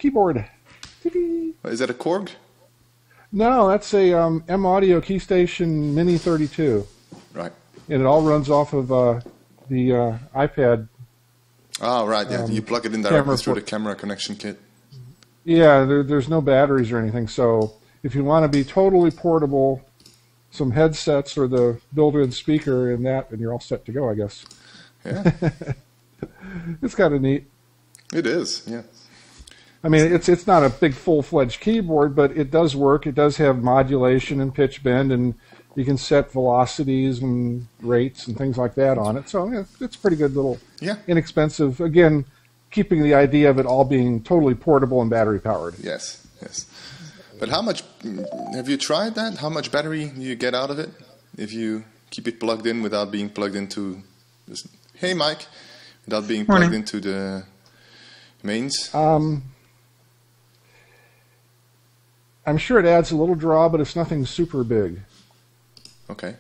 keyboard. Is that a Korg? No, that's a M Audio Keystation Mini 32. Right. And it all runs off of the iPad. Oh, right. Yeah, you plug it in directly through the camera connection kit. Yeah, there's no batteries or anything. So if you want to be totally portable, some headsets or the built-in speaker and that, and you're all set to go, I guess. Yeah. It's kind of neat. It is, yeah. I mean, it's not a big full-fledged keyboard, but it does work. It does have modulation and pitch bend, and you can set velocities and rates and things like that on it. So it's a pretty good little, inexpensive. Again, keeping the idea of it all being totally portable and battery powered. Yes, yes. But how much, have you tried that? How much battery do you get out of it if you keep it plugged in without being plugged into, hey Mike, without being plugged into the mains? I'm sure it adds a little draw, but it's nothing super big. Okay.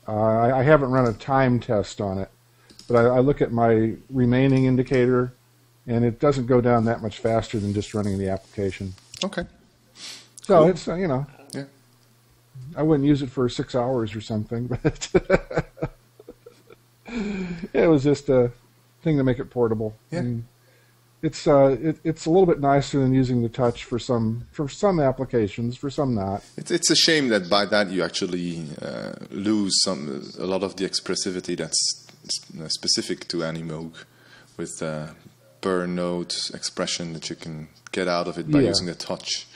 I haven't run a time test on it, but I look at my remaining indicator, and it doesn't go down that much faster than just running the application. Okay. So cool. it's, yeah. I wouldn't use it for 6 hours or something, but it was just a thing to make it portable. Yeah. And it's a little bit nicer than using the touch for some applications, for some not. It's a shame that by that you actually lose a lot of the expressivity that's specific to Animoog, with per note expression that you can get out of it by using the touch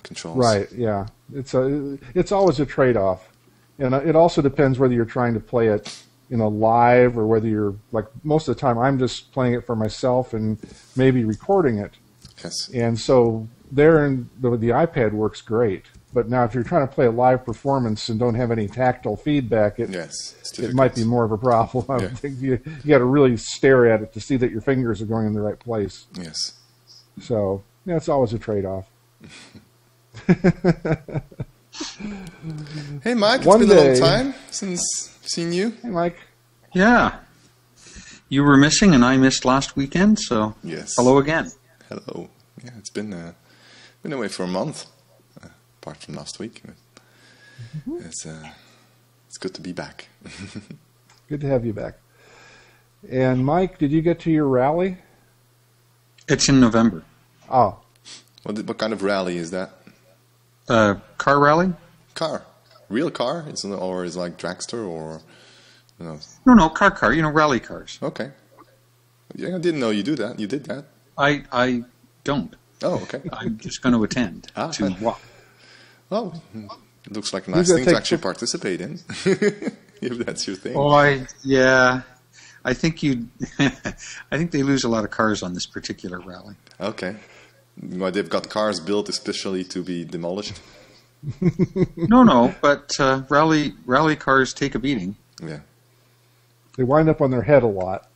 controls. Right. Yeah. It's always a trade-off, and it also depends whether you're trying to play it live, or whether you're, like, most of the time I'm just playing it for myself and maybe recording it. Yes. And so the iPad works great. But now if you're trying to play a live performance and don't have any tactile feedback, it might be more of a problem. I think you got to really stare at it to see that your fingers are going in the right place. Yes. So, it's always a trade-off. Hey Mike, it's been a long time since seen you. Hey Mike. Yeah. You were missing and I missed last weekend, so hello again. Hello. Yeah, it's been away for a month, apart from last week. It's good to be back. Good to have you back. And Mike, did you get to your rally? It's in November. Oh. What kind of rally is that? Car rally? Car. Real car? Or is it like dragster or... No, car, rally cars. Okay. Yeah, I didn't know you do that. You did that. I don't. Oh, okay. I'm just going to attend to walk. Oh, it looks like a nice thing to actually participate in, if that's your thing. Oh, I think I think they lose a lot of cars on this particular rally. Okay. Well, they've got cars built especially to be demolished. No, but rally cars take a beating. Yeah. They wind up on their head a lot.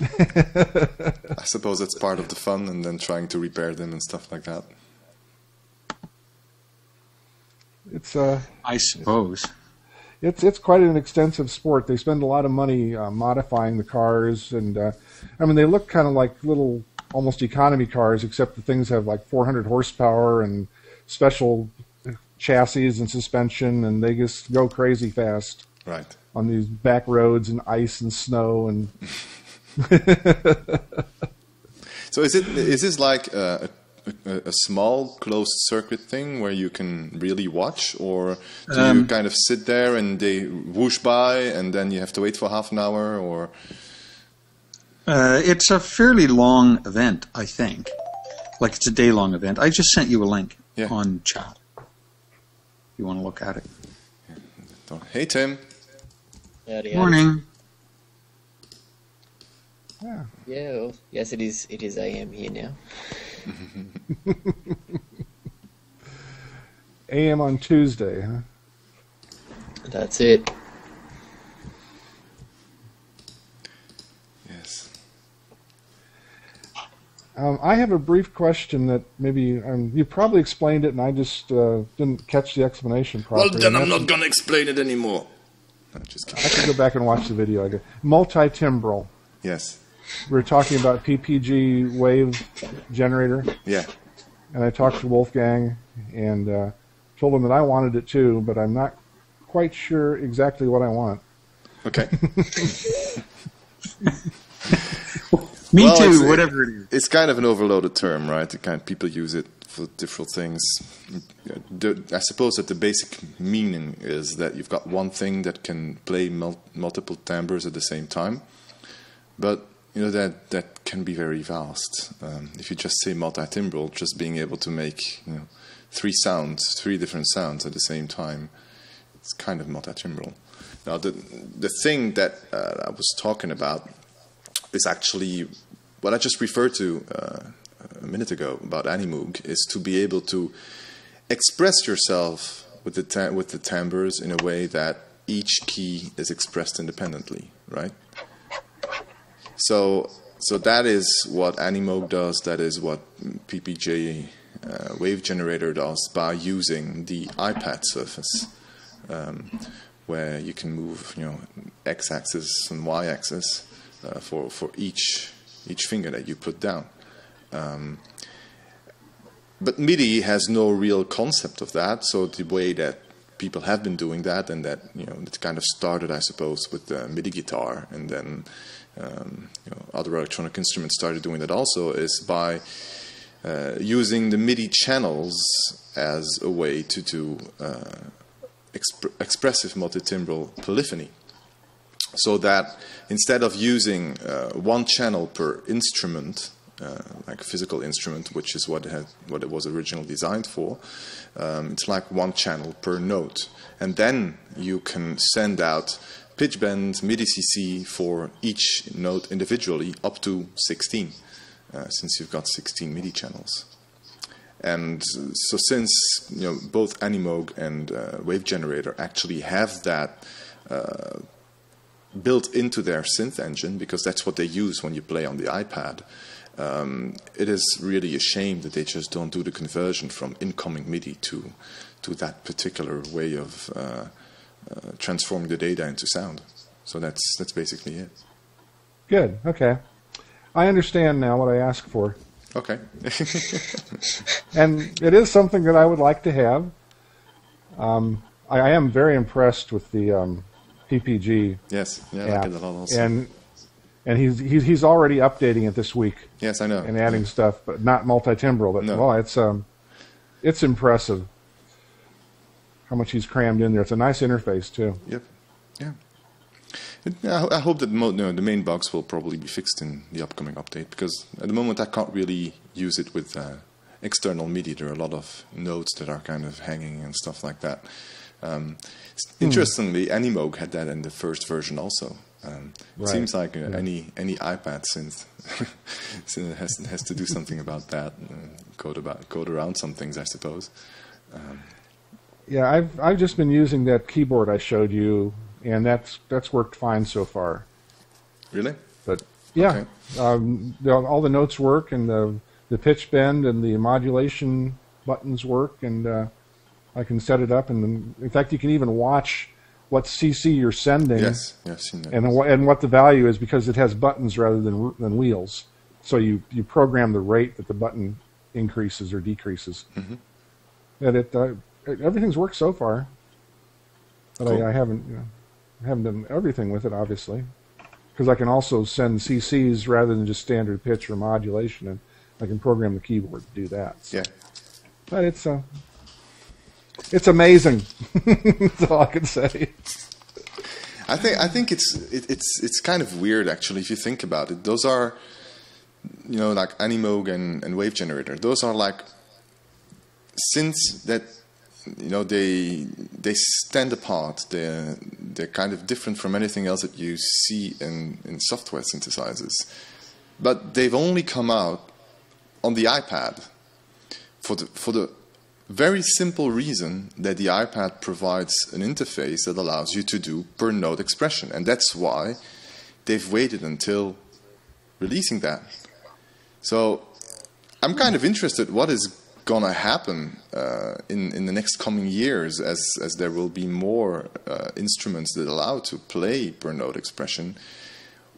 I suppose that's part of the fun, and then trying to repair them and stuff like that. It's I suppose. It's quite an extensive sport. They spend a lot of money modifying the cars, and they look kind of like little, almost economy cars, except the things have like 400 horsepower and special chassis and suspension, and they just go crazy fast. Right. On these back roads and ice and snow and. So is this like a small closed circuit thing where you can really watch, or do you kind of sit there and they whoosh by and then you have to wait for half an hour, or? It's a fairly long event, I think. Like, it's a day-long event. I just sent you a link on chat. You want to look at it? Hey, Tim. Howdy, morning. Yeah. Yeah. Well, yes, it is. It is AM here now. AM on Tuesday, huh? That's it. Yes. I have a brief question that maybe you probably explained it, and I just didn't catch the explanation properly. Well, then I'm not going to explain it anymore. No, just kidding. I have to go back and watch the video. Multi-timbral. Yes. we were talking about PPG wave generator. Yeah. And I talked to Wolfgang and told him that I wanted it too, but I'm not quite sure exactly what I want. Okay. Me too, whatever it is. It's kind of an overloaded term, right? People use it for different things. I suppose that the basic meaning is that you've got one thing that can play multiple timbres at the same time. But that can be very vast. If you just say multi-timbral, just being able to make three different sounds at the same time, it's kind of multi-timbral. Now, the thing that I was talking about is actually what I just referred to a minute ago about Animoog, is to be able to express yourself with the timbres in a way that each key is expressed independently, right? So that is what Animoog does. That is what PPG wave generator does by using the iPad surface, where you can move x-axis and y-axis for each finger that you put down. But MIDI has no real concept of that. So the way that people have been doing that, and that it kind of started, I suppose, with the MIDI guitar, and then other electronic instruments started doing that also, is by using the MIDI channels as a way to do expressive multitimbral polyphony. So that instead of using one channel per instrument, like a physical instrument, which is what it was originally designed for, it's like one channel per note. And then you can send out pitch bend, MIDI CC for each note individually up to 16, since you've got 16 MIDI channels. And so since both Animoog and Wave Generator actually have that built into their synth engine, because that's what they use when you play on the iPad, it is really a shame that they just don't do the conversion from incoming MIDI to that particular way of transforming the data into sound. So that's basically it. Good. Okay. I understand now what I asked for. Okay. And it is something that I would like to have. I am very impressed with the PPG. Yes. Yeah, I like it a lot also. And he's already updating it this week. Yes, I know. And adding stuff, but not multi-timbral. But no. It's impressive how much he's crammed in there. It's a nice interface too. Yep. Yeah. I hope that the main bugs will probably be fixed in the upcoming update, because at the moment I can't really use it with external MIDI. There are a lot of notes that are kind of hanging and stuff like that. Interestingly, Animoog had that in the first version also. It seems like any iPad synth has to do something about that, code around some things, I suppose. Yeah, I've just been using that keyboard I showed you, and that's worked fine so far. Really? But yeah, okay. All the notes work, and the pitch bend and the modulation buttons work, and I can set it up, and in fact, you can even watch what CC you're sending. Yes, I've seen that. And what the value is, because it has buttons rather than wheels. So you program the rate that the button increases or decreases. Mm-hmm. And everything's worked so far, but cool. I haven't done everything with it, obviously, because I can also send CCs rather than just standard pitch or modulation, and I can program the keyboard to do that. So. Yeah, but it's amazing. That's all I can say. I think it's kind of weird, actually, if you think about it. Those are, like Animoog and Wave Generator. Those are like synths that they stand apart. They're kind of different from anything else that you see in software synthesizers. But they've only come out on the iPad for the very simple reason that the iPad provides an interface that allows you to do per note expression. And that's why they've waited until releasing that. So I'm kind of interested what is going to happen in the next coming years as there will be more instruments that allow to play per note expression.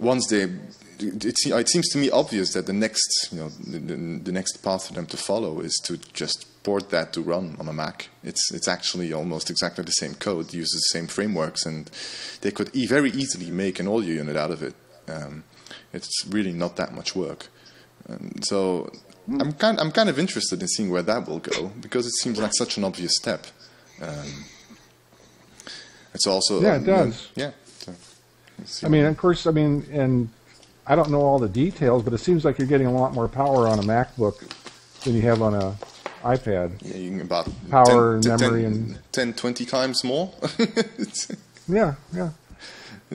once it seems to me obvious that the next, the next path for them to follow is to just port that to run on a Mac. It's actually almost exactly the same code, uses the same frameworks, and they could very easily make an audio unit out of it. It's really not that much work. So I'm kind of interested in seeing where that will go, because it seems like such an obvious step. It's also it does. Yeah. I mean, of course, and I don't know all the details, but it seems like you're getting a lot more power on a MacBook than you have on a iPad. Yeah, you can about power, memory, and 10, 20 times more. Yeah.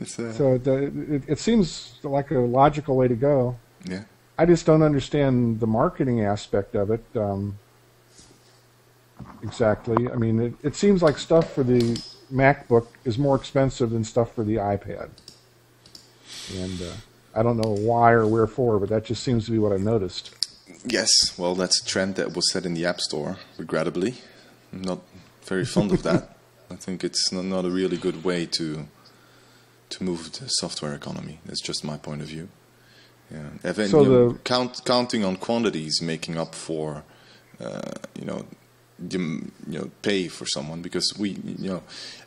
So it seems like a logical way to go. Yeah. I just don't understand the marketing aspect of it exactly. I mean, it seems like stuff for the MacBook is more expensive than stuff for the iPad. And I don't know why or wherefore, but that just seems to be what I've noticed. Yes, well, that's a trend that was set in the App Store, regrettably. I'm not very fond of that. I think it's not a really good way to move the software economy. That's just my point of view. Yeah. So counting on quantities making up for, pay for someone, because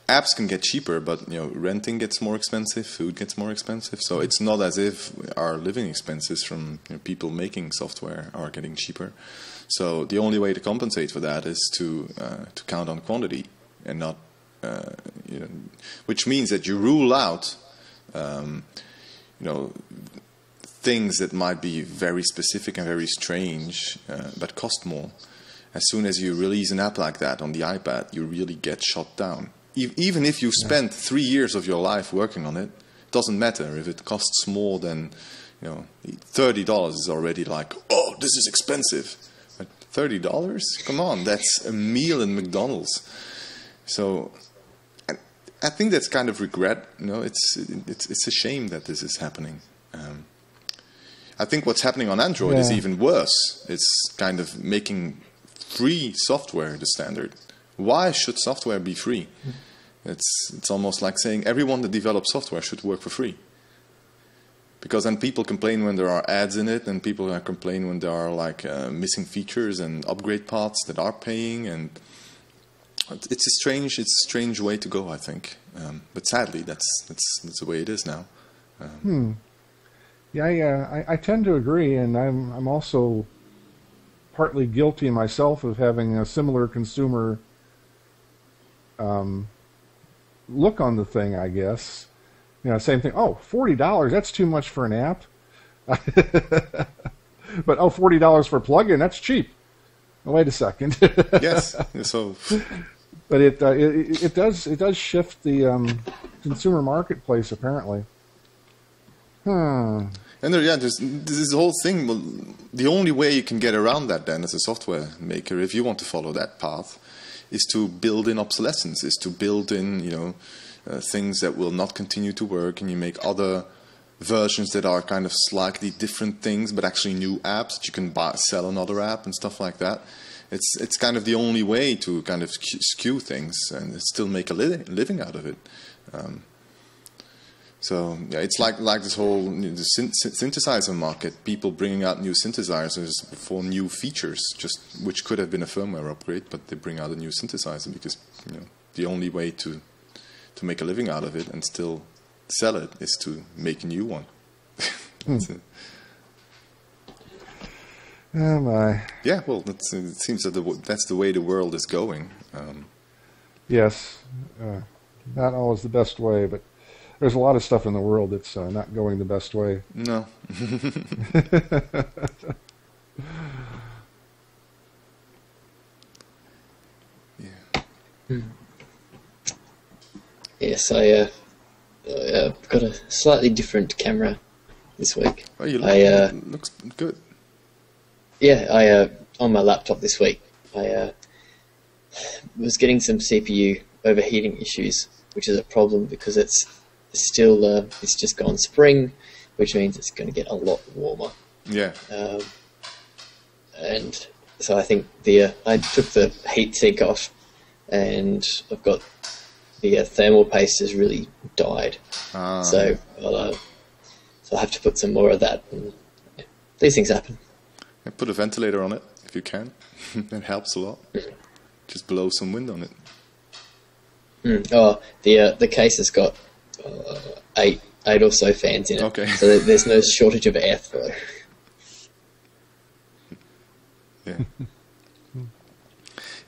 apps can get cheaper, but renting gets more expensive, food gets more expensive. So it's not as if our living expenses from people making software are getting cheaper. So the only way to compensate for that is to count on quantity and not, which means that you rule out, things that might be very specific and very strange, but cost more. As soon as you release an app like that on the iPad, you really get shot down. Even if you spent 3 years of your life working on it, it doesn't matter. If it costs more than $30 is already like, oh, this is expensive. But $30? Come on, that's a meal in McDonald's. So I think that's kind of regret. It's a shame that this is happening. I think what's happening on Android is even worse. It's kind of making free software the standard. Why should software be free? It's almost like saying everyone that develops software should work for free. Because then people complain when there are ads in it, and people complain when there are missing features and upgrade paths that are paying, and it's a strange way to go, I think. But sadly, that's the way it is now. Yeah, I tend to agree, and I'm also partly guilty myself of having a similar consumer look on the thing, I guess. Same thing. Oh, $40, that's too much for an app. But $40 for a plugin, that's cheap. Oh, wait a second. Yes. So, but it does shift the consumer marketplace, apparently. And there's this whole thing. Well, the only way you can get around that then as a software maker, if you want to follow that path, is to build in obsolescence, is to build in things that will not continue to work, and you make other versions that are kind of slightly different things, but actually new apps that you can sell another app and stuff like that. It's kind of the only way to kind of skew things and still make a living out of it. So yeah, it's like this whole synthesizer market. People bringing out new synthesizers for new features, which could have been a firmware upgrade, but they bring out a new synthesizer because the only way to make a living out of it and still sell it is to make a new one. Oh my! Yeah, well, it seems that that's the way the world is going. Yes, not always the best way, but there's a lot of stuff in the world that's not going the best way. No. Yeah. Yes, I've got a slightly different camera this week. Oh, it looks good. Yeah, on my laptop this week, I was getting some CPU overheating issues, which is a problem because it's just gone spring, which means it's going to get a lot warmer. Yeah. And so I think I took the heat sink off, and I've got the thermal paste has really died. So I'll So I have to put some more of that. And, yeah, these things happen. And put a ventilator on it if you can. It helps a lot. Just blow some wind on it. Oh, the case has got 8 or so fans in it. Okay. So there's no shortage of airflow. Yeah.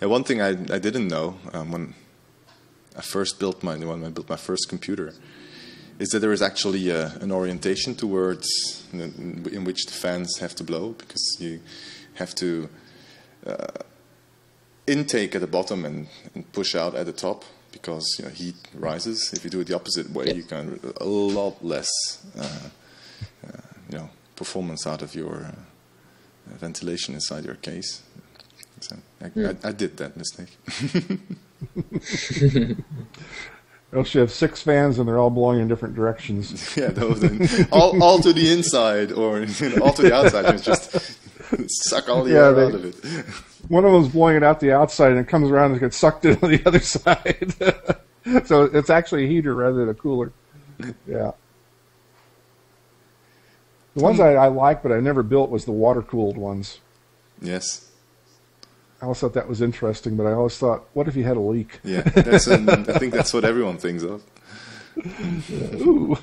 Yeah. One thing I didn't know when I first built my first computer is that there is actually an orientation towards in which the fans have to blow, because you have to intake at the bottom and push out at the top, because heat rises. If you do it the opposite way, you can a lot less performance out of your ventilation inside your case. So I did that mistake. Well, you have 6 fans and they're all blowing in different directions. Yeah, all to the inside or all to the outside. And just suck all the air out of it. One of them's blowing it out the outside and it comes around and gets sucked into the other side. So it's actually a heater rather than a cooler. Yeah. The ones I like but I never built was the water-cooled ones. Yes. I always thought that was interesting, but I always thought, what if you had a leak? Yeah, I think that's what everyone thinks of. Ooh.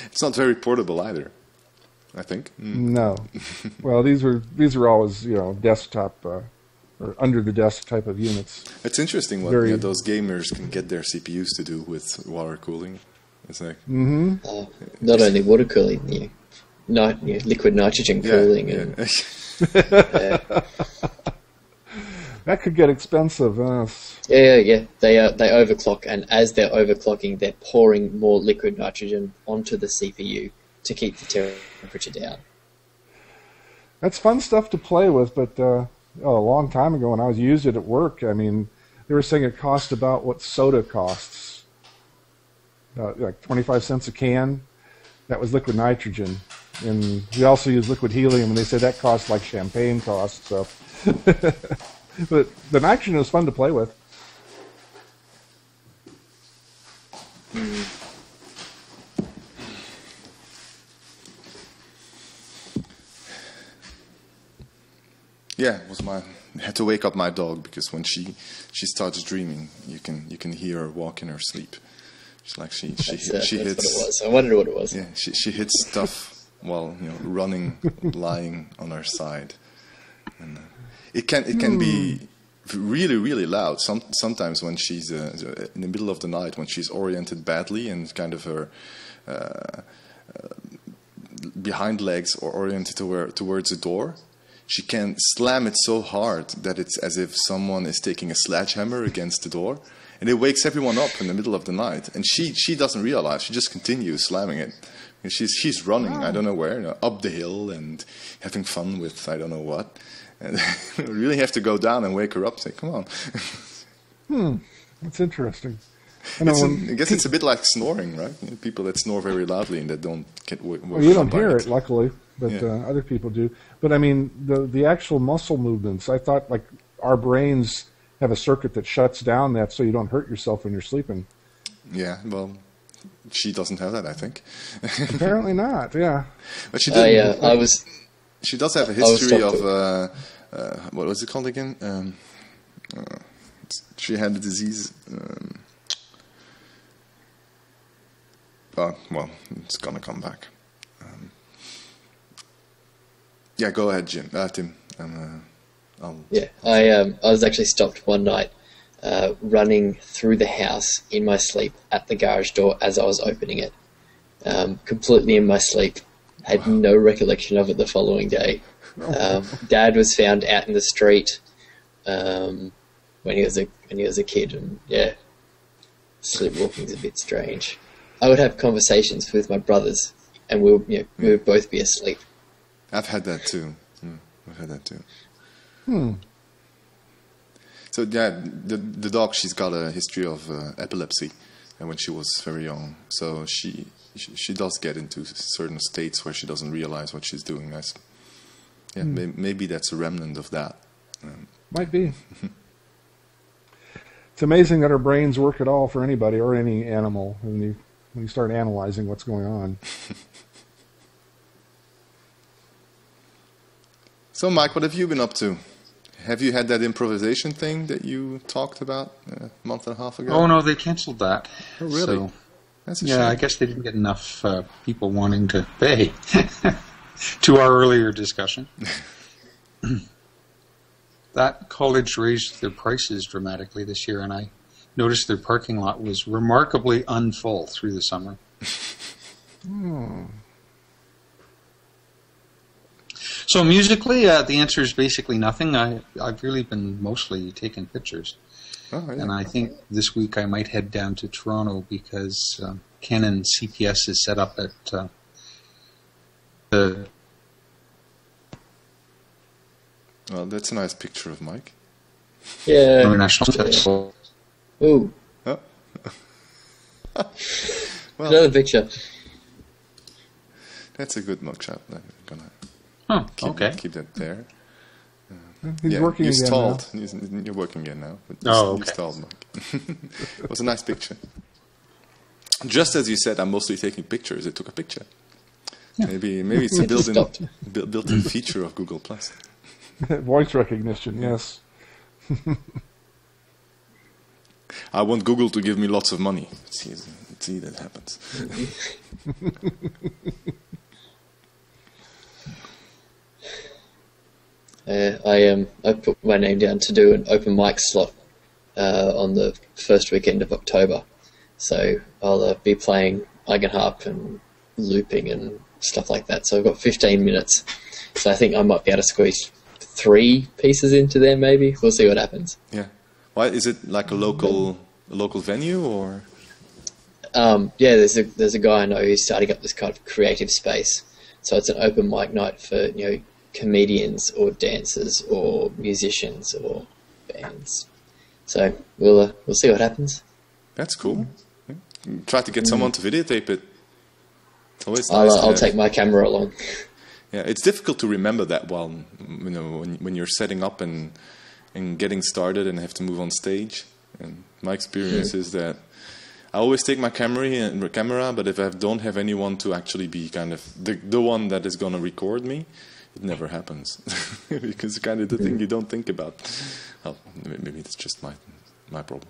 It's not very portable either, I think. No. Well, these are always desktop or under the desk type of units. It's interesting what those gamers can get their CPUs to do with water cooling. It's like not only water cooling, liquid nitrogen cooling and. That could get expensive. Yeah. They overclock, and as they're overclocking, they're pouring more liquid nitrogen onto the CPU to keep the temperature down. That's fun stuff to play with, but a long time ago when I used it at work, I mean, they were saying it cost about what soda costs, like 25 cents a can. That was liquid nitrogen. And we also use liquid helium, and they said that costs like champagne costs. So, but the nitrogen is fun to play with. Yeah, I had to wake up my dog because when she starts dreaming, you can hear her walk in her sleep. It's like she hits. What it was. I wondered what it was. Yeah, she hits stuff while running, lying on her side, and it can be really, really loud. Sometimes when she's in the middle of the night, when she's oriented badly and kind of her behind legs are oriented towards the door, she can slam it so hard that it's as if someone is taking a sledgehammer against the door. And it wakes everyone up in the middle of the night. And she doesn't realize. She just continues slamming it. And she's running, I don't know where, up the hill and having fun with I don't know what. And you really have to go down and wake her up and say, come on. That's interesting. I guess it's a bit like snoring, right? People that snore very loudly and that don't get woken Well, you don't up by hear it, luckily, but other people do. But I mean, the actual muscle movements, I thought like our brains have a circuit that shuts down that so you don't hurt yourself when you're sleeping. Yeah, well, she doesn't have that, I think. Apparently not, yeah. But she did. She does have a history of what was it called again? She had a disease. Well, it's gonna come back. Yeah, go ahead, Tim. I was actually stopped one night running through the house in my sleep at the garage door as I was opening it, completely in my sleep. Had no recollection of it the following day. Dad was found out in the street when he was a kid, and sleepwalking's a bit strange. I would have conversations with my brothers, and we would both be asleep. I've had that too. So the dog, she's got a history of epilepsy, and when she was very young, so she does get into certain states where she doesn't realize what she's doing. Maybe that's a remnant of that. Might be. It's amazing that our brains work at all for anybody or any animal. And when you start analyzing what's going on. So, Mike, what have you been up to? Have you had that improvisation thing that you talked about a month and a half ago? Oh, no, they canceled that. Oh, really? So, that's a shame. I guess they didn't get enough people wanting to pay to our earlier discussion. That college raised their prices dramatically this year, and I noticed their parking lot was remarkably unfull through the summer. So musically, the answer is basically nothing. I've really been mostly taking pictures. Oh, yeah. And I think this week I might head down to Toronto because Canon CPS is set up at the... Well, that's a nice picture of Mike. Yeah. International Festival. Ooh. Oh. Well, another picture. That's a good mugshot. I'm gonna keep that there. He's working you again stalled. now. You're working again now. But Oh, You okay. stalled, Mike. It was a nice picture. Just as you said, I'm mostly taking pictures. It took a picture. Yeah. Maybe it's a built-in feature of Google Plus. Voice recognition, yes. I want Google to give me lots of money. See that happens. I put my name down to do an open mic slot on the first weekend of October. So I'll be playing Eigenharp and looping and stuff like that. So I've got 15 minutes. So I think I might be able to squeeze 3 pieces into there maybe. We'll see what happens. Yeah. Why is it like a local venue or? There's a guy I know who's starting up this kind of creative space. So it's an open mic night for comedians or dancers or musicians or bands. So we'll see what happens. That's cool. Try to get someone to videotape it. It's always nice I'll take my camera along. Yeah, it's difficult to remember that while when you're setting up and getting started and have to move on stage. And my experience is that I always take my camera, but if I don't have anyone to actually be kind of the one that is going to record me, it never happens. Because it's kind of the thing you don't think about. Well, maybe it's just my problem.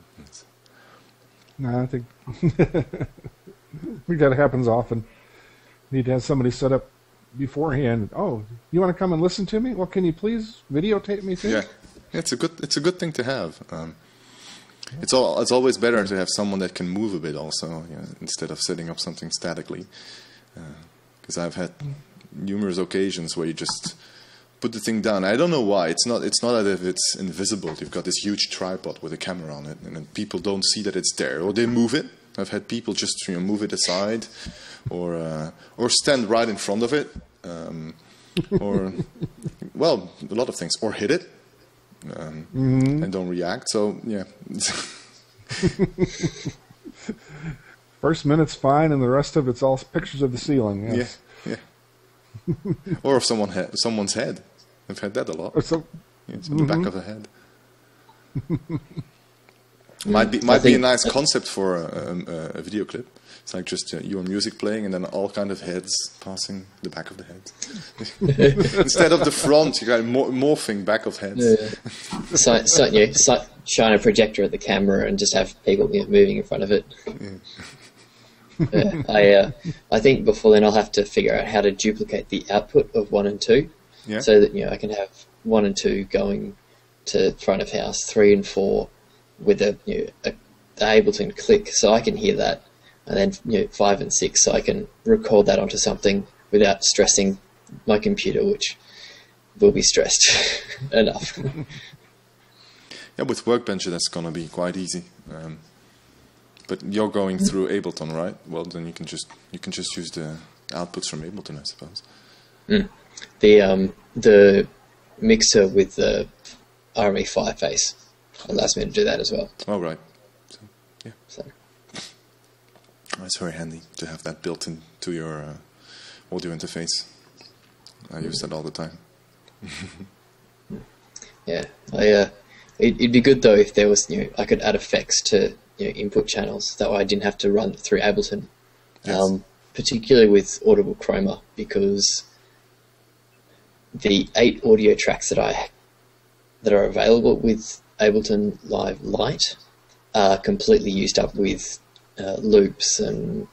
No, I think that happens often. You need to have somebody set up beforehand. Oh, you want to come and listen to me? Well, can you please videotape me too? Yeah, it's a good thing to have. It's always better to have someone that can move a bit also, instead of setting up something statically. Because I've had numerous occasions where you just put the thing down. I don't know why. It's not as if it's invisible. You've got this huge tripod with a camera on it, and then people don't see that it's there, or they move it. I've had people just move it aside, or stand right in front of it, or well, a lot of things, or hit it. And don't react. So yeah. First minute's fine, and the rest of it's all pictures of the ceiling. Yes. Yeah. Or of someone's head. I've had that a lot. Or it's on the back of the head. Might be a nice concept for a video clip. It's like just your music playing and then all kind of heads passing the back of the head. Instead of the front, you got morphing back of heads. So shine a projector at the camera and just have people moving in front of it. Yeah. I think before then I'll have to figure out how to duplicate the output of 1 and 2, so that I can have 1 and 2 going to front of house, 3 and 4 with the Ableton click, so I can hear that. And then 5 and 6, so I can record that onto something without stressing my computer, which will be stressed enough. Yeah, with Workbench that's going to be quite easy. But you're going through Ableton, right? Well, then you can just use the outputs from Ableton, I suppose. The mixer with the RME Fireface allows me to do that as well. Oh, right. So, yeah. So. It's very handy to have that built into your audio interface. I use that all the time. Yeah, it'd be good though if there was I could add effects to input channels. That way I didn't have to run through Ableton Yes. Particularly with Audible Chroma, because the 8 audio tracks that are available with Ableton Live Lite are completely used up with loops and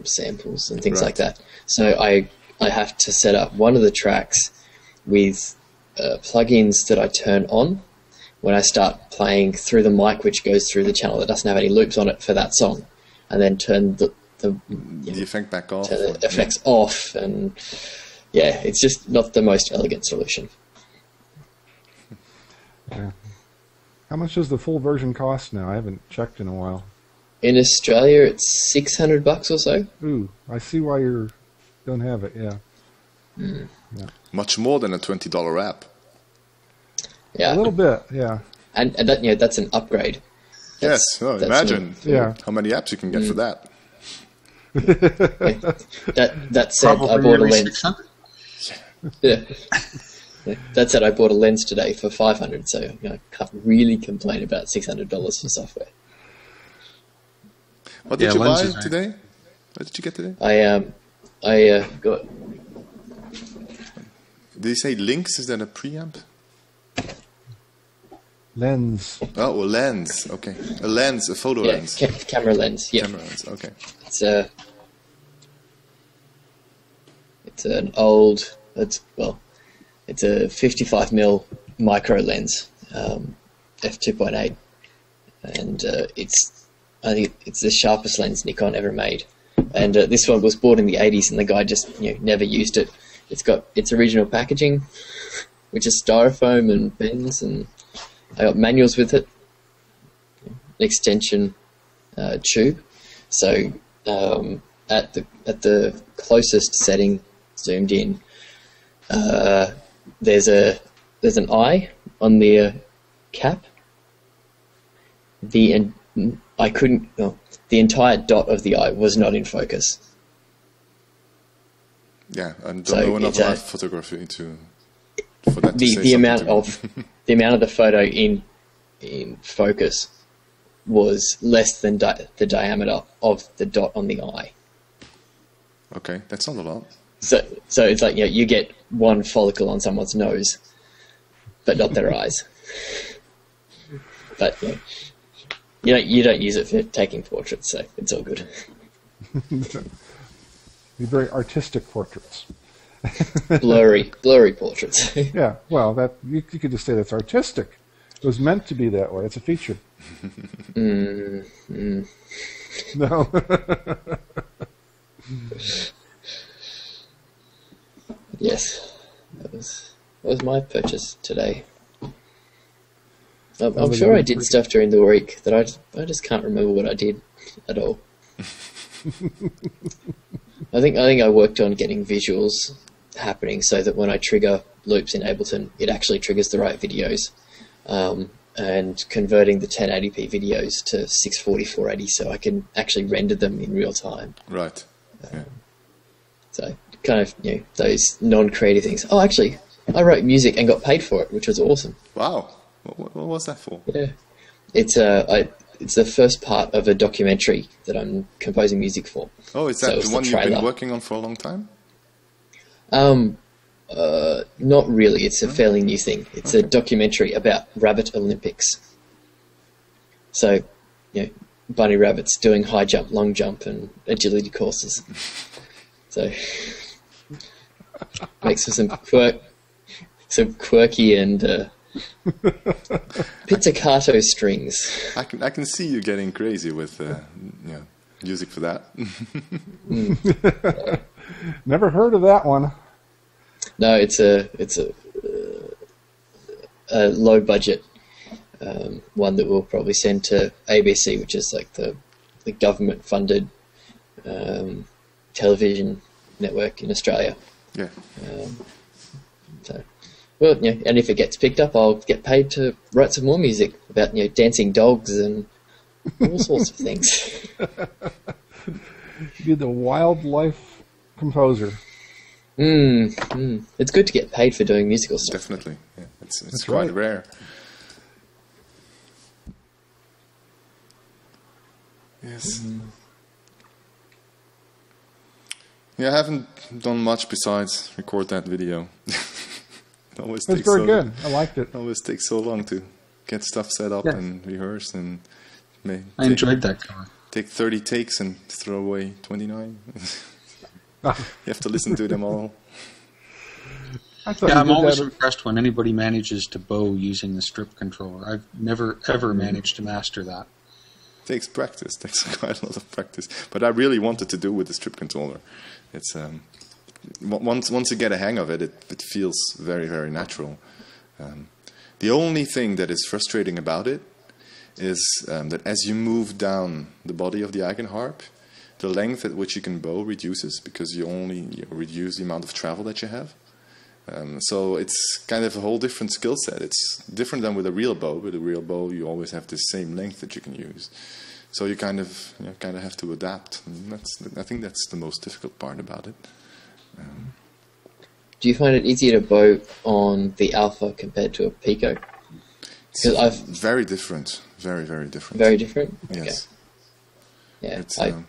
samples and things like that. So I have to set up one of the tracks with plugins that I turn on when I start playing through the mic, which goes through the channel that doesn't have any loops on it for that song, and then turn the effect back off. Turn the effects off, and it's just not the most elegant solution. Yeah. How much does the full version cost now? I haven't checked in a while. In Australia, it's $600 or so. Ooh, I see why you don't have it. Yeah. Yeah. Much more than a $20 app. Yeah, a little bit. Yeah. And that that's an upgrade. Yes. Well, imagine how many apps you can get for that. That said, I bought a lens. Yeah. That said, I bought a lens today for $500, so I can't really complain about $600 for software. What did you buy today? What did you get today? I got. Did you say Lynx? Is that a preamp? Lens. Oh, a lens. Okay, a lens, a photo lens. Camera lens. Yeah. Camera lens. Okay. It's an old. It's a 55mm micro lens, f2.8, and I think it's the sharpest lens Nikon ever made. And this one was bought in the 80s, and the guy just never used it. It's got its original packaging, which is styrofoam and bends, and I got manuals with it, an extension tube. So at the closest setting, zoomed in, there's an eye on the cap. The entire dot of the eye was not in focus. Yeah, I don't know enough about photography for that to say the amount to of the amount of the photo in focus was less than the diameter of the dot on the eye. Okay, that's not a lot. So it's like you get one follicle on someone's nose, but not their eyes. But you don't use it for taking portraits, so it's all good. Very artistic portraits. blurry portraits. Yeah, well, that you could just say that's artistic. It was meant to be that way. It's a feature. No. Yes, that was my purchase today. I'm sure I did stuff during the week that I just can't remember what I did at all. I think I worked on getting visuals happening so that when I trigger loops in Ableton, it actually triggers the right videos, and converting the 1080p videos to 640, 480 so I can actually render them in real time. Right. Yeah. So kind of those non-creative things. Oh, actually, I wrote music and got paid for it, which was awesome. Wow. What was that for? Yeah, it's the first part of a documentary that I'm composing music for. Oh, is that the one you've been working on for a long time? Not really. It's a fairly new thing. It's a documentary about rabbit Olympics. So, bunny rabbits doing high jump, long jump, and agility courses. So, makes for some quirky and pizzicato strings. I can see you getting crazy with music for that. Never heard of that one. No, it's a low budget one that we'll probably send to ABC, which is like the government funded television network in Australia. Yeah. Well, and if it gets picked up, I'll get paid to write some more music about dancing dogs and all sorts of things. Be the wildlife composer. It's good to get paid for doing musical stuff. Definitely, yeah. It's quite rare. Yes. Yeah, I haven't done much besides record that video. It always That's takes very good. I liked it. It always takes so long to get stuff set up and rehearse, and I enjoyed that cover. Take 30 takes and throw away 29. You have to listen to them all. I'm always impressed when anybody manages to bow using the strip controller. I've never ever managed to master that. Takes practice. Takes quite a lot of practice. But I really wanted to do with the strip controller. It's once you get a hang of it, it feels very, very natural. The only thing that is frustrating about it is that as you move down the body of the Eigenharp, the length at which you can bow reduces because you reduce the amount of travel that you have. So it's kind of a whole different skill set. It's different than with a real bow. With a real bow, you always have the same length that you can use. So you kind of have to adapt. And I think that's the most difficult part about it. Do you find it easier to bow on the Alpha compared to a Pico? It's very different. Very, very different. Very different? Yes. Okay. Yeah, I've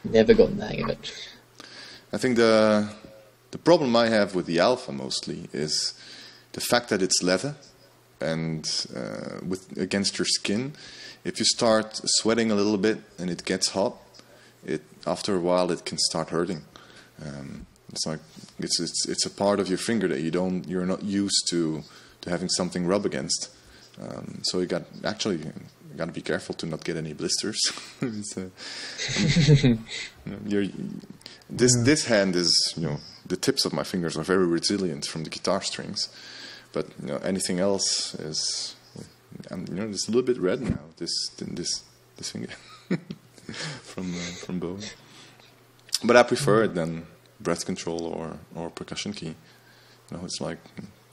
never gotten the hang of it. I think the problem I have with the Alpha mostly is the fact that it's leather, and against your skin, if you start sweating a little bit and it gets hot, after a while it can start hurting. It's like it's a part of your finger that you're not used to having something rub against. So you got to be careful to not get any blisters. This hand is, the tips of my fingers are very resilient from the guitar strings, but anything else is, it's a little bit red now. This finger from bowing. But I prefer it than breath control or percussion key. It's like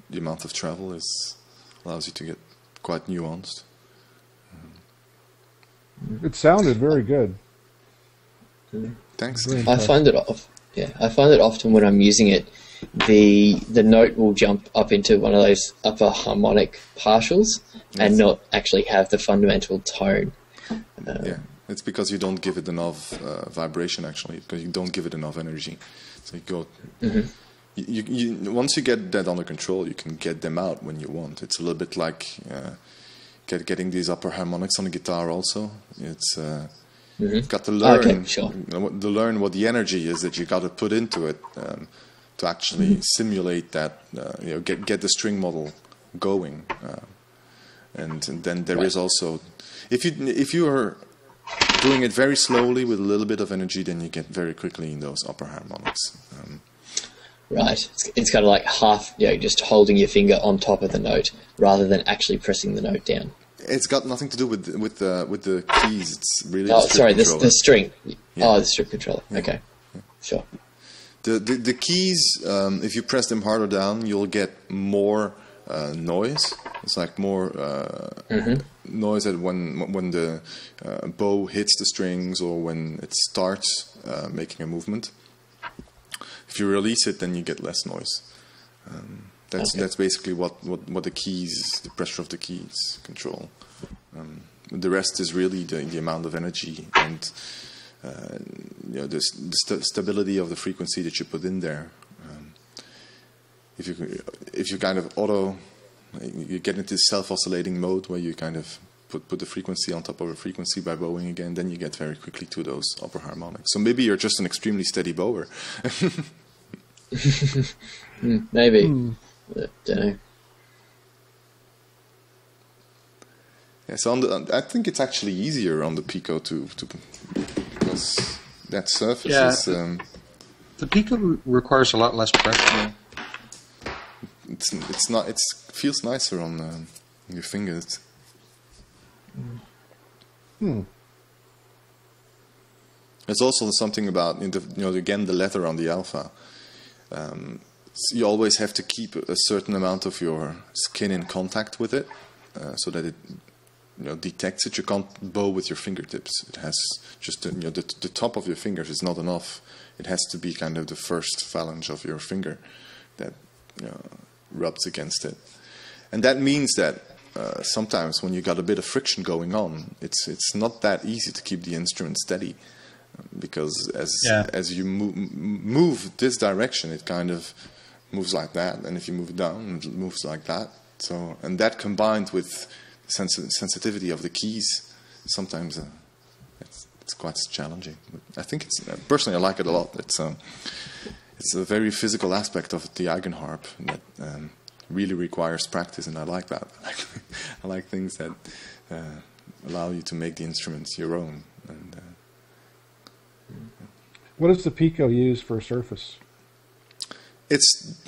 the amount of travel allows you to get quite nuanced. It sounded very good. Thanks. I find it often when I'm using it, the note will jump up into one of those upper harmonic partials and not actually have the fundamental tone. It's because you don't give it enough vibration, actually, because you don't give it enough energy. So you go. You once you get that under control, you can get them out when you want. It's a little bit like getting these upper harmonics on the guitar. Also, it's you've got to learn learn what the energy is that you got to put into it to actually simulate that. Get the string model going, and then there is also if you are doing it very slowly with a little bit of energy, then you get very quickly in those upper harmonics. Right, it's kind of like half, just holding your finger on top of the note rather than actually pressing the note down. It's got nothing to do with the keys. It's really the string. Yeah. The strip controller. Yeah. Okay, sure. The keys, if you press them harder down, you'll get more noise. It's like more noise when the bow hits the strings or when it starts making a movement. If you release it, then you get less noise. That's basically what the keys, the pressure of the keys control. The rest is really the amount of energy and the stability of the frequency that you put in there. If you kind of you get into self-oscillating mode where you kind of put the frequency on top of a frequency by bowing again, then you get very quickly to those upper harmonics. So maybe you're just an extremely steady bower. Maybe. I don't know. Yeah, so I think it's actually easier on the Pico because that surface is. The Pico requires a lot less pressure. It's not. It feels nicer on your fingers. There's also something about again the leather on the Alpha. So you always have to keep a certain amount of your skin in contact with it, so that it detects it. You can't bow with your fingertips. It has just the top of your fingers is not enough. It has to be kind of the first phalange of your finger that rubs against it, and that means that sometimes when you got a bit of friction going on, it's not that easy to keep the instrument steady. because as you move this direction, it kind of moves like that, and if you move it down, it moves like that. So, and that combined with the sensitivity of the keys, sometimes it's quite challenging. But I think it's personally, I like it a lot. It's a very physical aspect of the Eigenharp that really requires practice, and I like that. I like things that allow you to make the instruments your own. And what does the Pico use for a surface? It's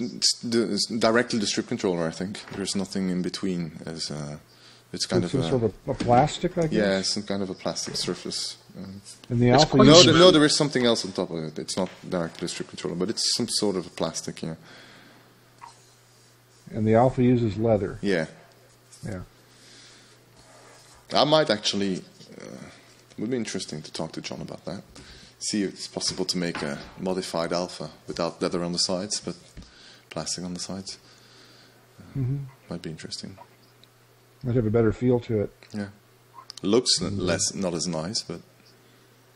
directly the strip controller, I think. There's nothing in between. It's kind of sort of a plastic, I guess? Yeah, some kind of a plastic surface. And the Alpha no, there is something else on top of it. It's not directly a strip controller, but it's some sort of a plastic, yeah. And the Alpha uses leather. Yeah. Yeah. I might actually, it would be interesting to talk to John about that. See if it's possible to make a modified Alpha without leather on the sides, but plastic on the sides. Might be interesting. Might have a better feel to it. Yeah. Looks not as nice, but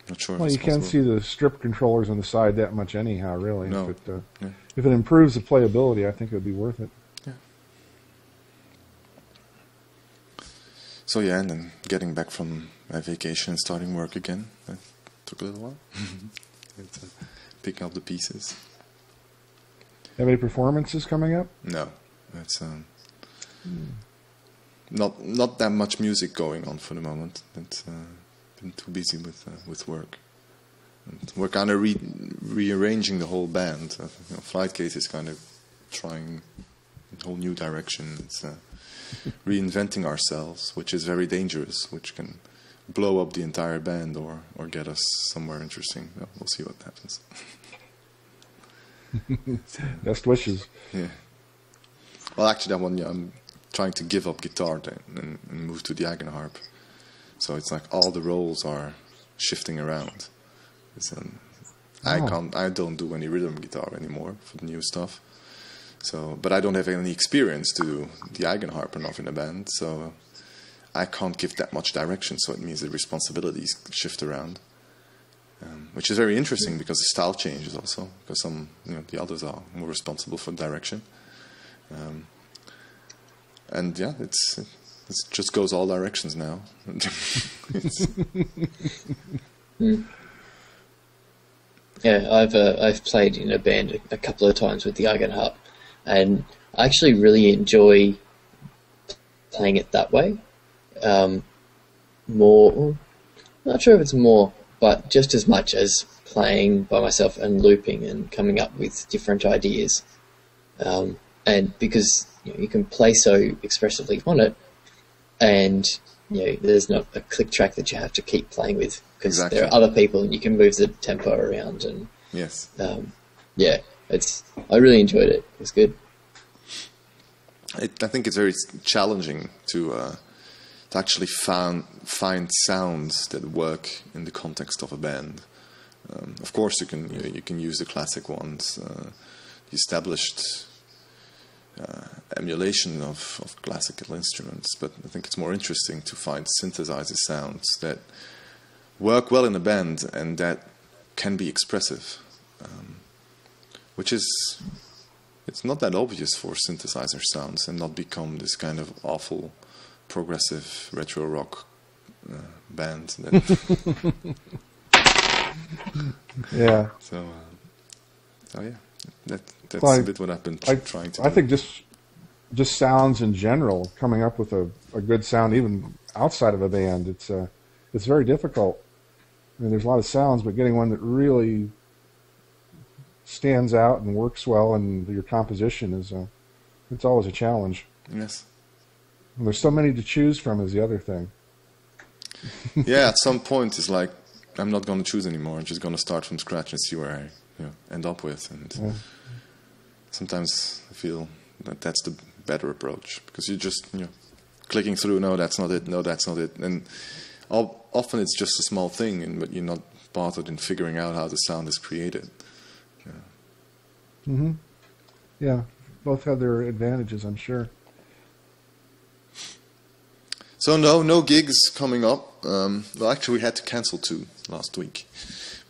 not sure. Well, you can't see the strip controllers on the side that much anyhow, really. No. If it improves the playability, I think it would be worth it. Yeah. So yeah, and then getting back from my vacation and starting work again. That took a little while. Picking up the pieces. Have any performances coming up? No. It's not that much music going on for the moment. It's been too busy with work. And we're kind of rearranging the whole band. Flightcase is kind of trying a whole new direction. It's reinventing ourselves, which is very dangerous, which can blow up the entire band or get us somewhere interesting. Well, we'll see what happens. Best wishes. Yeah. Well, actually, that one, I'm trying to give up guitar and move to the Eigenharp. So it's like all the roles are shifting around. I don't do any rhythm guitar anymore for the new stuff. So, but I don't have any experience to do the Eigenharp enough in a band, so I can't give that much direction. So it means the responsibilities shift around, which is very interesting because the style changes also. Because the others are more responsible for direction, and yeah, it just goes all directions now. Yeah, I've played in a band a couple of times with the Eigenharp, and I actually really enjoy playing it that way. More, not sure if it's more, but just as much as playing by myself and looping and coming up with different ideas. And because you can play so expressively on it, and there's not a click track that you have to keep playing with because there are other people and you can move the tempo around. And yes, yeah, I really enjoyed it. It was good. I think it's very challenging to actually find sounds that work in the context of a band. Of course, you can use the classic ones, the established emulation of classical instruments, but I think it's more interesting to find synthesizer sounds that work well in a band and that can be expressive, which is, it's not that obvious for synthesizer sounds and not become this kind of awful progressive retro rock band. Yeah. So yeah. That's a bit what I've been trying to do. I think just sounds in general, coming up with a good sound even outside of a band, it's very difficult. I mean, there's a lot of sounds, but getting one that really stands out and works well in your composition it's always a challenge. Yes. And there's so many to choose from is the other thing. Yeah, at some point it's like, I'm not going to choose anymore. I'm just going to start from scratch and see where I end up with. And sometimes I feel that that's the better approach, because you're just clicking through. No, that's not it. No, that's not it. And often it's just a small thing, but you're not bothered in figuring out how the sound is created. Mm-hmm. Yeah, both have their advantages, I'm sure. So no gigs coming up. Well, actually, we had to cancel 2 last week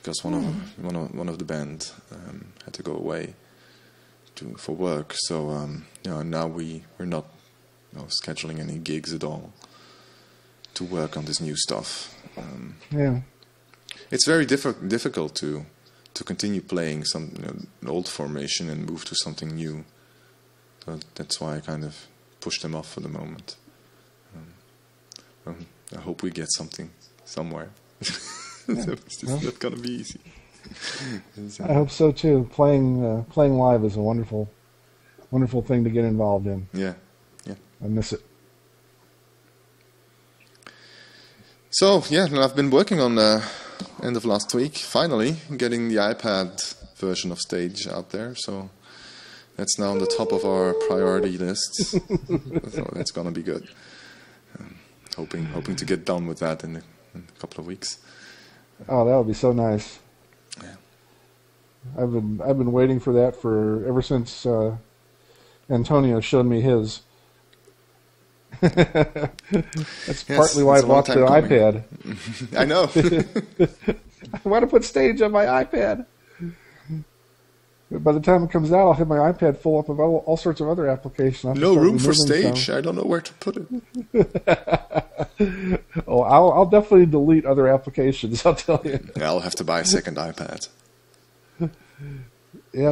because one of the band had to go away for work. So now we're not scheduling any gigs at all to work on this new stuff. It's very difficult to continue playing an old formation and move to something new. So that's why I kind of push them off for the moment. I hope we get something somewhere. It's not going to be easy. I hope so too. Playing live is a wonderful thing to get involved in. Yeah. I miss it. So I've been working on end of last week, finally getting the iPad version of Stage out there. So that's now on the top of our priority lists. So that's going to be good. Hoping to get done with that in a couple of weeks. Oh, that would be so nice. Yeah. I've been waiting for that ever since Antonio showed me his. That's partly why I bought the iPad. I know. I want to put Stage on my iPad. But by the time it comes out, I'll have my iPad full up of all sorts of other applications. No room for Stage. I don't know where to put it. Oh, I'll definitely delete other applications. I'll tell you. I'll have to buy a second iPad. Yeah,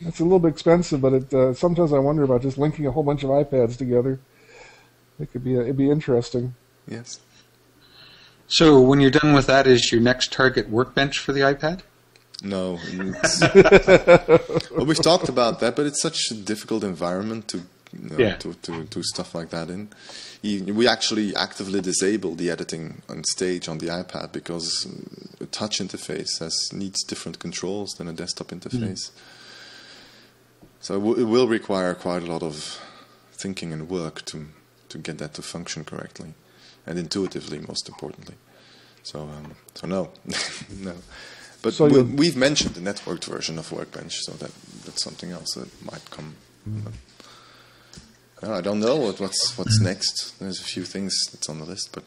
that's a little bit expensive, but sometimes I wonder about just linking a whole bunch of iPads together. It'd be interesting. Yes. So when you're done with that, is your next target Workbench for the iPad? No. Well, we've talked about that, but it's such a difficult environment to do stuff like that in. We actually actively disable the editing on Stage on the iPad because a touch interface needs different controls than a desktop interface. So it will require quite a lot of thinking and work to get that to function correctly and intuitively, most importantly. So no, no. But so we've mentioned the networked version of Workbench, so that's something else that might come. I don't know what's next. There's a few things that's on the list, but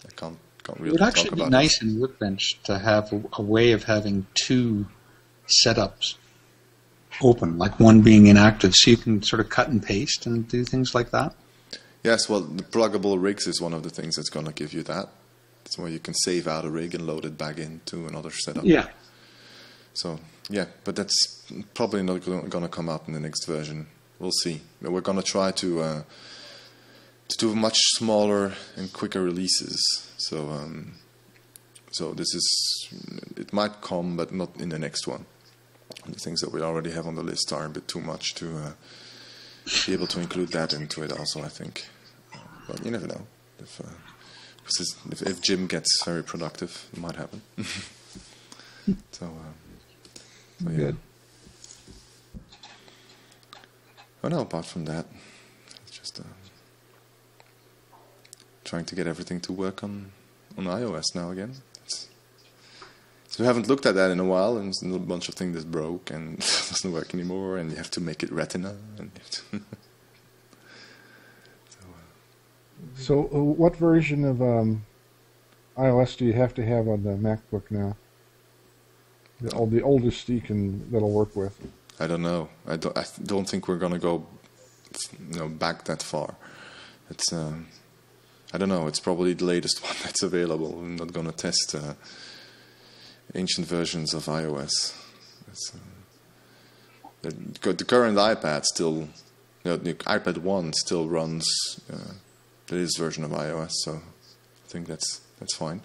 I can't really talk about it. It would actually be nice in Workbench to have a way of having two setups open, like one being inactive, so you can sort of cut and paste and do things like that. Yes, well, the pluggable rigs is one of the things that's going to give you that. It's where you can save out a rig and load it back into another setup. Yeah. So, but that's probably not going to come out in the next version. We'll see. We're going to try to do much smaller and quicker releases. So it might come, but not in the next one. The things that we already have on the list are a bit too much to be able to include that into it also, I think. But you never know. If Jim gets very productive, it might happen. So yeah. Good. Oh no, apart from that, it's just trying to get everything to work on iOS now again. So we haven't looked at that in a while, and there's a bunch of things that broke and doesn't work anymore, and you have to make it Retina. And So what version of iOS do you have to have on the MacBook now? The oldest that'll work with. I don't know. I don't think we're gonna go, back that far. It's I don't know. It's probably the latest one that's available. I'm not gonna test ancient versions of iOS. The current iPad still, the iPad 1 still runs the latest version of iOS, so I think that's fine.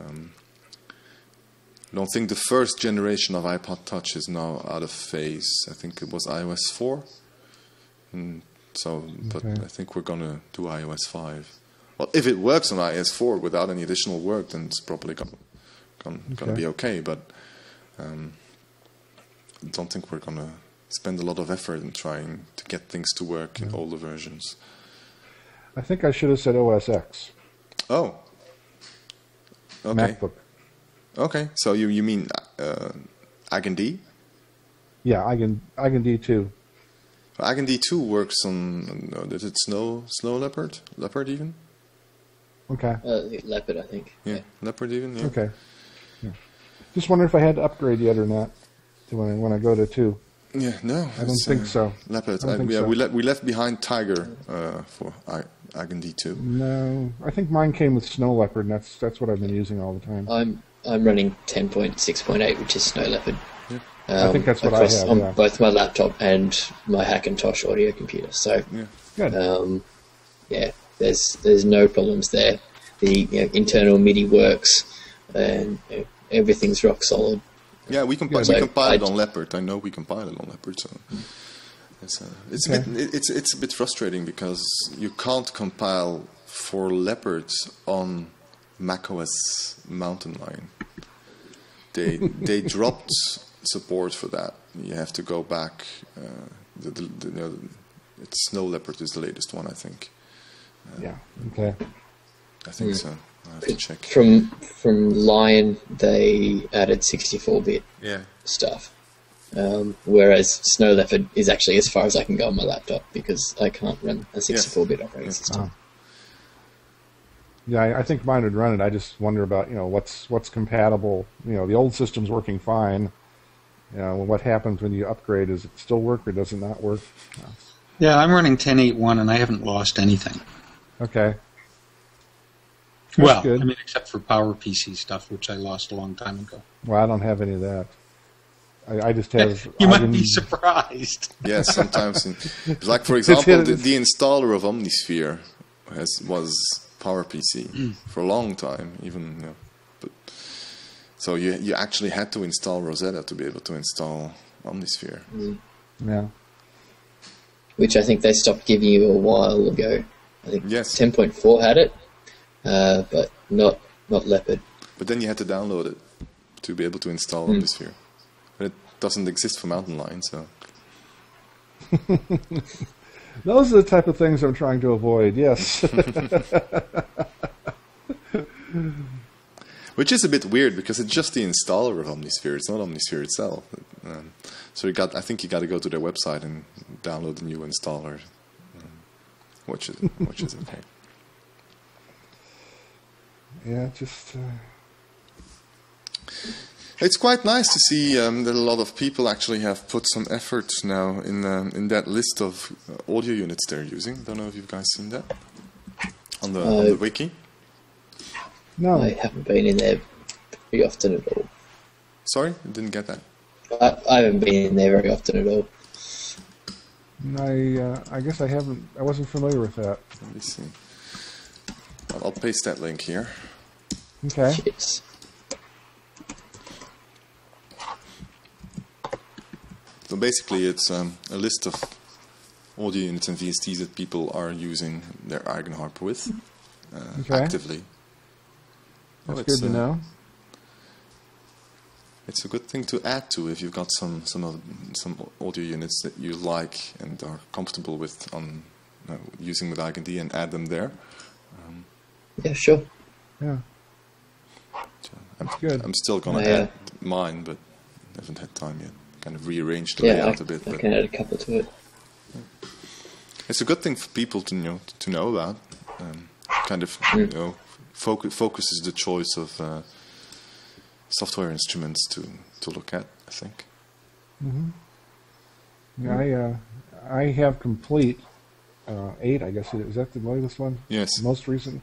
I don't think the first generation of iPod Touch is now out of phase. I think it was iOS 4. But I think we're going to do iOS 5. Well, if it works on iOS 4 without any additional work, then it's probably going to be okay. But I don't think we're going to spend a lot of effort in trying to get things to work in older versions. I think I should have said OS X. Oh. Okay. MacBook. Okay, so you mean Eigen-D? Yeah, Eigen-D 2. Eigen-D 2 works on, is it Snow Leopard? Leopard even? Okay. Leopard, I think. Yeah, Leopard even, yeah. Okay. Just wonder if I had to upgrade yet or not when I go to 2. Yeah, no. I don't think so. Leopard. I don't think so. We left behind Tiger for Eigenharp 2. No, I think mine came with Snow Leopard, and that's what I've been using all the time. I'm running 10.6.8, which is Snow Leopard. Yeah. I think that's what I have. On both my laptop and my Hackintosh audio computer. So, Good. there's no problems there. The internal MIDI works, and everything's rock solid. Yeah, we compiled it on Leopard. I know we compiled it on Leopard, so it's a bit frustrating because you can't compile for Leopard on macOS Mountain Lion. They dropped support for that. You have to go back. Snow Leopard is the latest one, I think. Yeah. Okay. I think so. I have to check. From Lion, they added 64-bit stuff, whereas Snow Leopard is actually as far as I can go on my laptop because I can't run a 64-bit operating system. Yeah, I think mine would run it. I just wonder about what's compatible. The old system's working fine. What happens when you upgrade? Does it still work or does it not work? Yeah, I'm running 10.8.1 and I haven't lost anything. Okay. Well, good. I mean, except for PowerPC stuff, which I lost a long time ago. Well, I don't have any of that. I just have... You might be surprised. Yeah, sometimes. Like, for example, the installer of Omnisphere was PowerPC for a long time, even. So you actually had to install Rosetta to be able to install Omnisphere. Yeah. Which I think they stopped giving you a while ago. I think 10.4 had it, but not Leopard. But then you had to download it to be able to install Omnisphere. But it doesn't exist for Mountain Lion, so... Those are the type of things I'm trying to avoid, yes. Which is a bit weird because it's just the installer of Omnisphere. It's not Omnisphere itself. So I think you got to go to their website and download the new installer, which is okay. Yeah, just. It's quite nice to see that a lot of people actually have put some effort now in that list of audio units they're using. Don't know if you guys seen that on the wiki. No, I haven't been in there very often at all. Sorry, I didn't get that. I haven't been in there very often at all. I guess I haven't. I wasn't familiar with that. Let me see. I'll paste that link here. Okay. Cheers. So basically, it's a list of audio units and VSTs that people are using their Eigenharp with actively. That's good to know. It's a good thing to add to if you've got some audio units that you like and are comfortable with on using with Eigen and add them there. Yeah, sure. Yeah. Good. I'm still going to add mine, but haven't had time yet. Kind of rearranged the layout a bit. I can add a couple to it. It's a good thing for people to know about. Kind of focuses the choice of software instruments to look at, I think. Yeah, I have Complete 8. I guess is that the latest one? Yes. The most recent.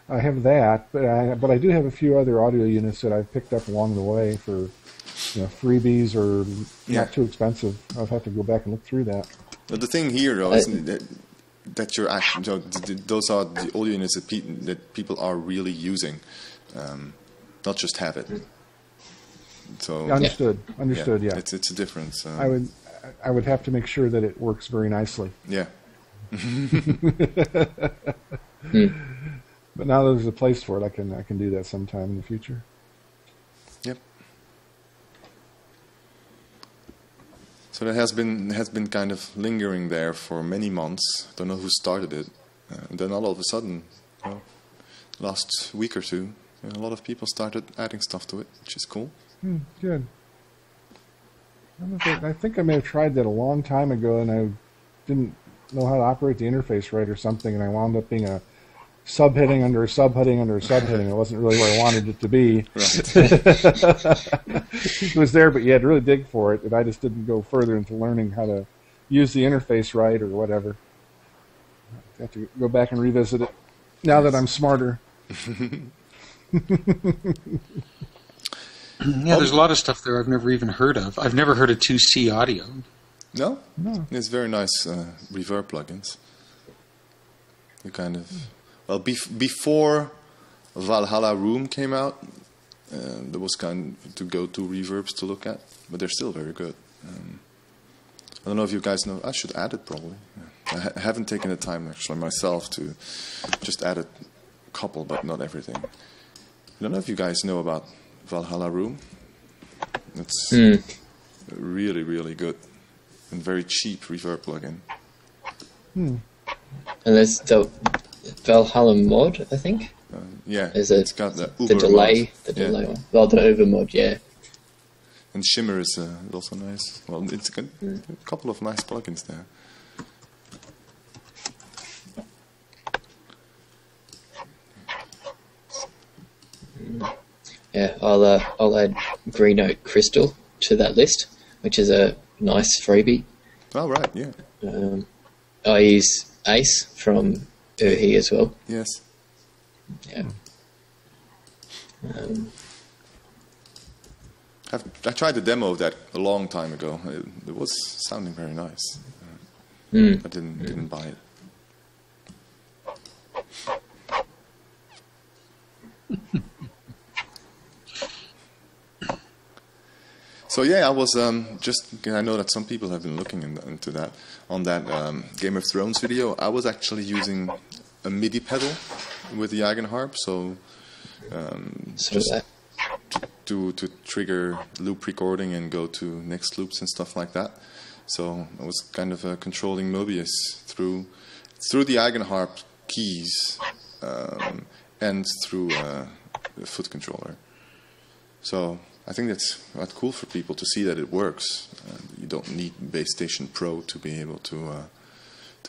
I have that, but I do have a few other audio units that I've picked up along the way for freebies or not too expensive. I'll have to go back and look through that. But the thing here, though, is that you're actually those are the audio units that people are really using, not just have it. So understood. Yeah, it's a difference. I would have to make sure that it works very nicely. Yeah. But now there's a place for it. I can do that sometime in the future. Yep. So that has been kind of lingering there for many months. Don't know who started it, and then all of a sudden, last week or two, a lot of people started adding stuff to it, which is cool. Good. I think I may have tried that a long time ago, and I didn't know how to operate the interface right or something, and I wound up being a subheading under subheading under subheading. It wasn't really where I wanted it to be. Right. It was there, but you had to really dig for it, and I just didn't go further into learning how to use the interface right or whatever. I have to go back and revisit it now that I'm smarter. Yeah, there's a lot of stuff there I've never even heard of. I've never heard of 2C audio. No? No. It's very nice reverb plugins. You kind of... Well, before Valhalla Room came out, there was kind of to go to reverbs to look at, but they're still very good. I don't know if you guys know. I should add it probably. I haven't taken the time actually myself to just add a couple, but not everything. I don't know if you guys know about Valhalla Room. It's really, really good and very cheap reverb plugin. And there's the Valhalla mod, I think. Yeah, it's got the delay, mod. the delay one. Well, the over mod, yeah. And Shimmer is also nice. Well, it's a couple of nice plugins there. Yeah, I'll add Green Oak Crystal to that list, which is a nice freebie. Oh, right, yeah. I use Ace from Urhi as well. Yes. Yeah. I tried the demo of that a long time ago. It was sounding very nice. I didn't buy it. So yeah, I was I know that some people have been looking into that on that Game of Thrones video. I was actually using a MIDI pedal with the Eigenharp, so just to trigger loop recording and go to next loops and stuff like that. So I was kind of controlling Mobius through the Eigenharp keys and through a foot controller. So I think that's quite cool for people to see that it works. You don't need Bass Station Pro to be able to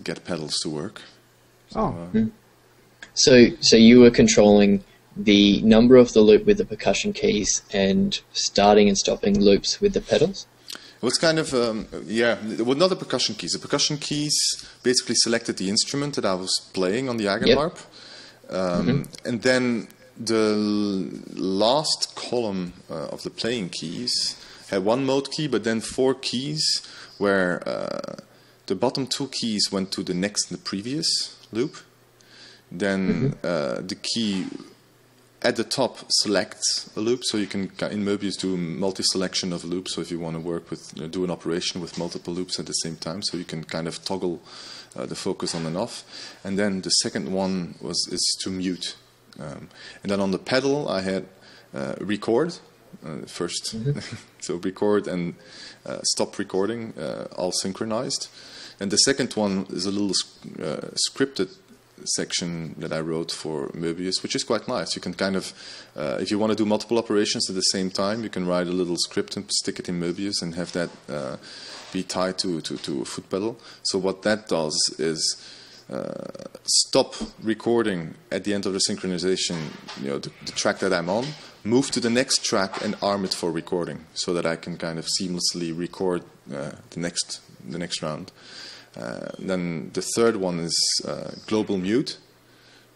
get pedals to work. So you were controlling the number of the loop with the percussion keys and starting and stopping loops with the pedals? It was kind of, well, not the percussion keys. The percussion keys basically selected the instrument that I was playing on the Eigenharp. And then the last column of the playing keys had one mode key, but then 4 keys where the bottom 2 keys went to the next and the previous loop. Then the key at the top selects a loop, so you can in Mobius do multi-selection of loops. So if you want to work with do an operation with multiple loops at the same time, so you can kind of toggle the focus on and off. And then the second one is to mute. And then on the pedal I had record first, so record and stop recording, all synchronized. And the second one is a little scripted section that I wrote for Mobius, which is quite nice. You can kind of, if you want to do multiple operations at the same time, you can write a little script and stick it in Mobius and have that be tied to a foot pedal. So what that does is stop recording at the end of the synchronization, the track that I'm on, move to the next track and arm it for recording, so that I can kind of seamlessly record the next round. Then the third one is global mute,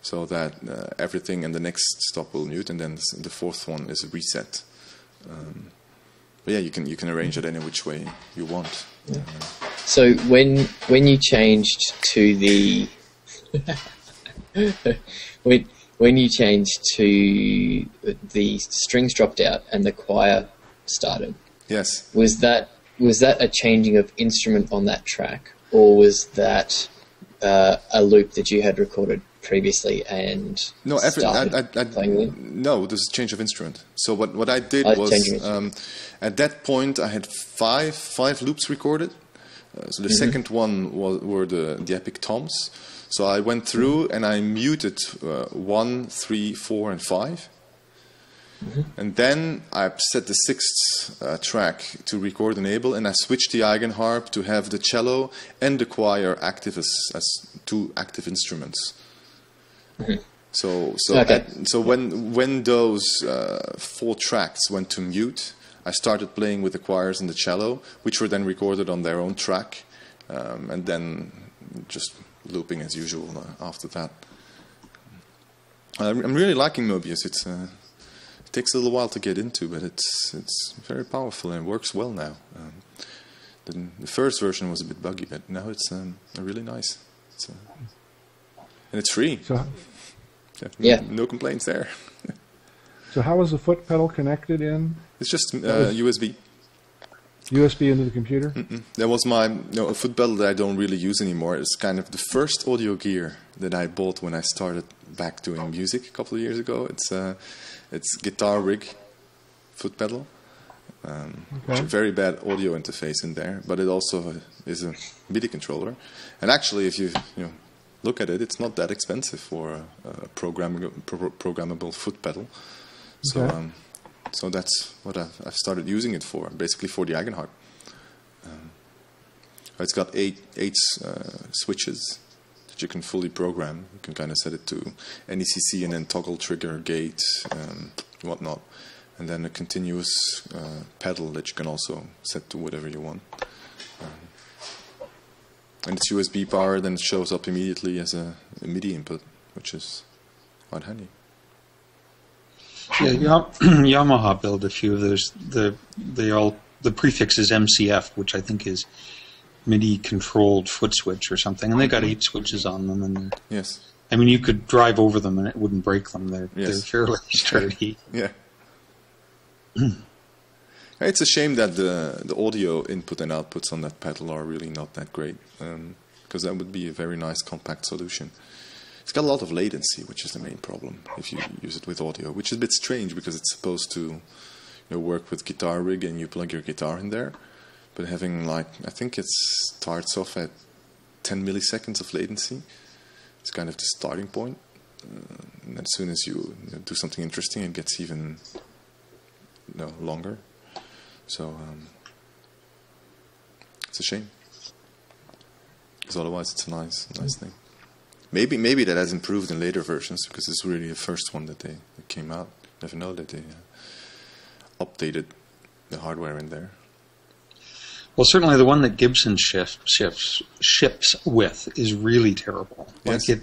so that everything in the next stop will mute, and then the fourth one is a reset. But yeah, you can arrange it any which way you want. Yeah. So when you changed to the when you changed to the strings dropped out and the choir started, yes, was that a changing of instrument on that track, or was that a loop that you had recorded previously and playing with? No, there's a change of instrument. So what I did was at that point I had five loops recorded. So the second one were the epic toms. So I went through and I muted 1, 3, 4, and 5. And then I set the sixth track to record enable, and I switched the Eigenharp to have the cello and the choir active as two active instruments. So Okay. so when those 4 tracks went to mute, I started playing with the choirs and the cello, which were then recorded on their own track, and then just looping as usual after that. I'm really liking Mobius. It takes a little while to get into, but it's very powerful and it works well now. The first version was a bit buggy, but now it's really nice. And it's free. So, Yeah. No complaints there. so how is the foot pedal connected in? It's just USB. USB into the computer? That was my a foot pedal that I don't really use anymore. It's kind of the first audio gear that I bought when I started back doing music a couple of years ago. It's Guitar Rig foot pedal. It's a very bad audio interface in there, but it also is a MIDI controller. And actually, if you look at it, it's not that expensive for a programmable foot pedal. So. Okay. So that's what I've started using it for, basically for the Eigenharp. It's got eight switches that you can fully program. You can kind of set it to NECC and then toggle trigger, gate, whatnot. And then a continuous pedal that you can also set to whatever you want. And it's USB power, then it shows up immediately as a MIDI input, which is quite handy. Yeah, Yamaha built a few of those. The prefix is MCF, which I think is MIDI controlled foot switch or something, and they got 8 switches on them. And yes, I mean you could drive over them and it wouldn't break them. They're fairly sturdy. Yeah. It's a shame that the audio input and outputs on that pedal are really not that great, because that would be a very nice compact solution. It's got a lot of latency, which is the main problem if you use it with audio, which is a bit strange because it's supposed to work with Guitar Rig and you plug your guitar in there. But having I think it starts off at 10 milliseconds of latency. It's kind of the starting point. And as soon as you do something interesting, it gets even longer. So it's a shame. Because otherwise it's a nice thing. Maybe that has improved in later versions because it's really the first one that came out. Never know that they updated the hardware in there. Well, certainly the one that Gibson ships with is really terrible. Yes. Like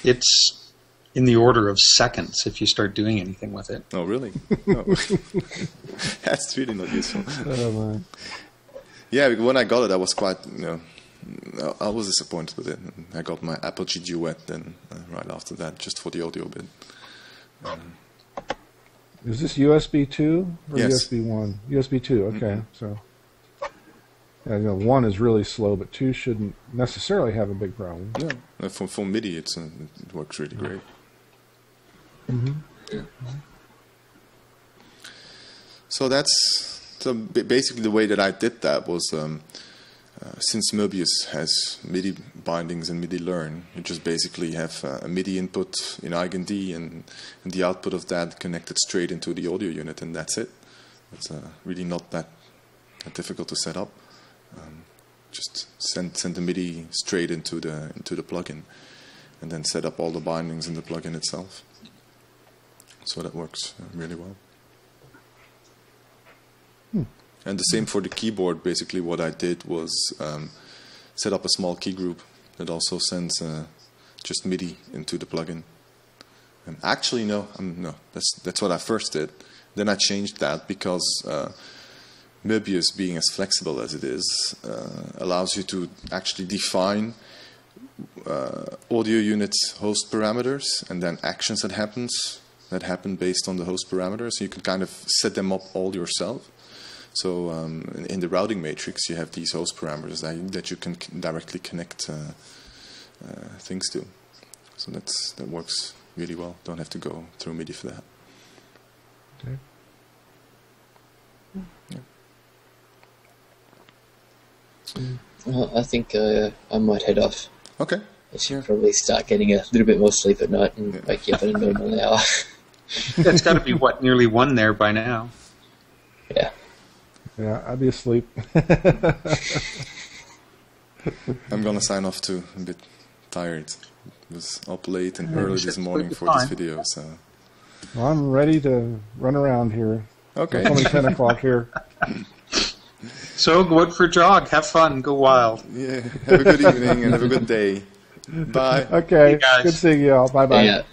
it's in the order of seconds if you start doing anything with it. Oh, really? Oh. That's really not useful. Oh, man. Yeah, because when I got it, I was quite, I was disappointed with it. I got my Apogee Duet then right after that, just for the audio bit. Is this USB 2 or Yes. USB 1? USB 2, okay. So, yeah, 1 is really slow, but 2 shouldn't necessarily have a big problem. Yeah, for MIDI, it works really great. Yeah. So basically the way that I did that was since Mobius has MIDI bindings and MIDI learn, you just basically have a MIDI input in Eigen-D and the output of that connected straight into the audio unit, and that's it. It's really not that difficult to set up. Just send the MIDI straight into the plugin, and then set up all the bindings in the plugin itself. So that works really well. And the same for the keyboard. Basically, what I did was set up a small key group that also sends just MIDI into the plugin. And actually, no, that's what I first did. Then I changed that because Mobius, being as flexible as it is, allows you to actually define audio unit host parameters and then actions that happen based on the host parameters. You can kind of set them up all yourself. So in the routing matrix, you have these host parameters that you can directly connect things to. So that works really well. Don't have to go through MIDI for that. Okay. Yeah. Well, I think I might head off. Okay. I should probably start getting a little bit more sleep at night and wake you up in a normal hour. It's got to be nearly 1 there by now. Yeah. Yeah, I'd be asleep. I'm gonna sign off too. A bit tired. was up late and Yeah, early it's this morning for fine. this video. So Well, I'm ready to run around here. okay. It's only 10 o'clock here. So go out for a jog, have fun, go wild. Yeah. Have a good evening and have a good day. Bye. Okay. Hey, guys. Good seeing you all. Bye-bye. Yeah.